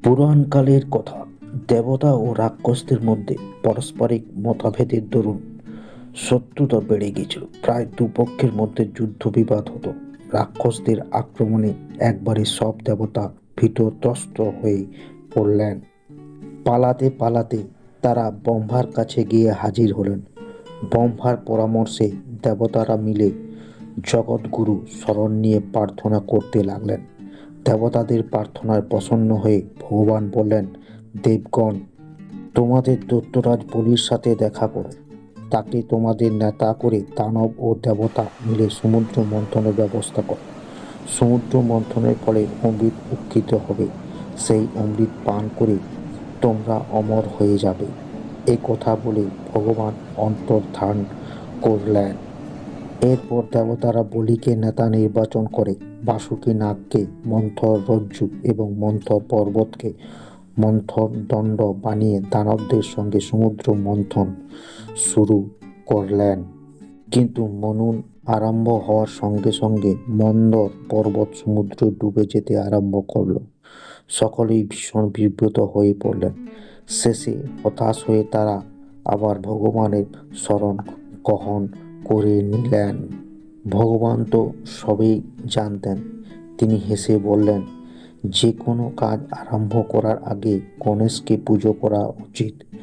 পুরাণকালের কথা। দেবতা ও রাক্ষসদের মধ্যে পারস্পরিক মতভেদের দরুন শত্রুতা বেড়ে গিয়েছিল। প্রায় দুপক্ষের মধ্যে যুদ্ধ বিবাদ হতো। রাক্ষসদের আক্রমণে একবারে সব দেবতা ভীতত্রস্ত হয়ে পড়লেন। পালাতে পালাতে তারা ব্রহ্মার কাছে গিয়ে হাজির হলেন। ব্রহ্মার পরামর্শে দেবতারা মিলে জগৎগুরু শরণ নিয়ে প্রার্থনা করতে লাগলেন। দেবতাদের প্রার্থনায় প্রসন্ন হয়ে ভগবান বললেন, দেবগণ, তোমাদের দৈত্যরাজ বলির সাথে দেখা করো। তাকে তোমাদের নেতা করে দানব ও দেবতা মিলে সমুদ্র মন্থনের ব্যবস্থা করো। সমুদ্র মন্থনের ফলে অমৃত উৎক্ষিত হবে। সেই অমৃত পান করে তোমরা অমর হয়ে যাবে। এ কথা বলে ভগবান অন্তর্ধান করলেন। এরপর দেবতারা বলিকে নেতা নির্বাচন করে বাসুকী নাগকে মন্থর রজ্জু এবং মন্থর পর্বতকে মন্থর দণ্ড বানিয়ে দানবদের সঙ্গে সমুদ্র মন্থন শুরু করলেন। কিন্তু মনন আরম্ভ হওয়ার সঙ্গে সঙ্গে মন্দর পর্বত সমুদ্র ডুবে যেতে আরম্ভ করল। সকলেই ভীষণ বিব্রত হয়ে পড়লেন। শেষে হতাশ হয়ে তারা আবার ভগবানের শরণ গ্রহণ করে নিলেন। ভগবান তো সবই জানতেন। তিনি হেসে বললেন, যে কোনো কাজ আরম্ভ করার আগে গণেশকে পুজো করা উচিত।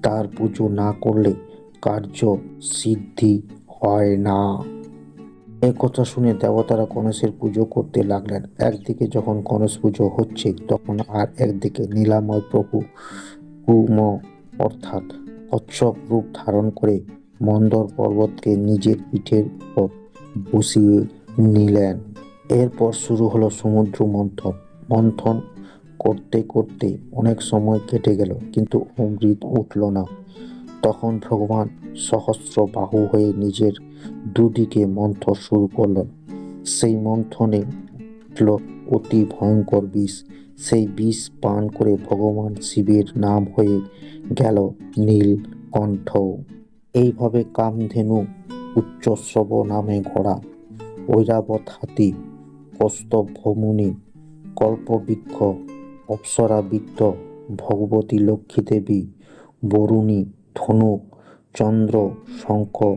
তার পুজো না করলে কার্য সিদ্ধি হয় না। এ কথা শুনে দেবতারা গণেশের পুজো করতে লাগলেন। একদিকে যখন গণেশ পুজো হচ্ছে, তখন আর একদিকে নীলাময় প্রভু কুম অর্থাৎ কচ্ছপ রূপ ধারণ করে মন্দর পর্বতকে নিজের পিঠের উপর বসিয়ে নিলেন। এরপর শুরু হলো সমুদ্র মন্থন। মন্থন করতে করতে অনেক সময় কেটে গেল, কিন্তু অমৃত উঠল না। তখন ভগবান সহস্র বাহু হয়ে নিজের দুদিকে মন্থন শুরু করলেন। সেই মন্থনে উঠল অতি ভয়ঙ্কর বিষ। সেই বিষ পান করে ভগবান শিবের নাম হয়ে গেল নীলকণ্ঠ। এইভাবে কামধেনু, উচ্চশ্রব নামে ঘোড়া, ঐরাবত হাতি, কৌস্তভ মুনি, কল্পবৃক্ষ, অপ্সরা বৃত্ত, ভগবতী লক্ষ্মী দেবী, বরুণী, ধনুক, চন্দ্র, শঙ্খ,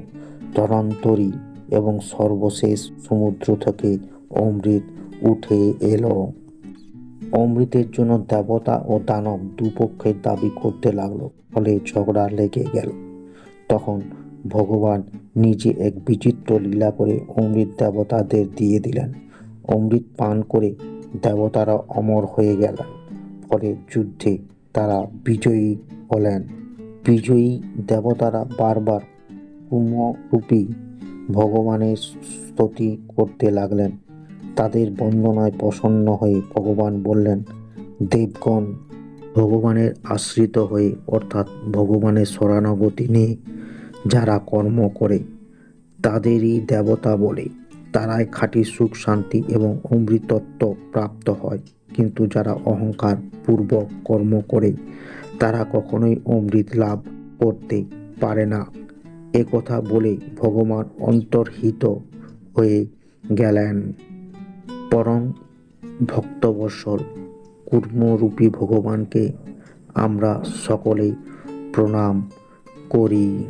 ধরান্তরী এবং সর্বশেষ সমুদ্র থেকে অমৃত উঠে এলো। অমৃতের জন্য দেবতা ও দানব দুপক্ষের দাবি করতে লাগলো। ফলে ঝগড়া লেগে গেল। তখন ভগবান নিজে এক বিচিত্র লীলা করে অমৃত দেবতাদের দিয়ে দিলেন। অমৃত পান করে দেবতারা অমর হয়ে গেলেন। ফলে যুদ্ধে তারা বিজয়ী হলেন। বিজয়ী দেবতারা বারবার কুমরূপী ভগবানের স্তুতি করতে লাগলেন। তাদের বন্দনায় প্রসন্ন হয়ে ভগবান বললেন, দেবগণ, ভগবানের আশ্রিত হয়ে অর্থাৎ ভগবানের শরণাগতি নিয়ে যারা কর্ম করে তাদেরই দেবতা বলে। তারাই খাঁটি সুখ শান্তি এবং অমৃতত্ব প্রাপ্ত হয়। কিন্তু যারা অহংকার পূর্বক কর্ম করে তারা কখনোই অমৃত লাভ করতে পারে না। এ কথা বলে ভগবান অন্তর্হিত হয়ে গেলেন। পরম ভক্তবৎসল কূর্মরূপী ভগবানকে আমরা সকলেই প্রণাম করি।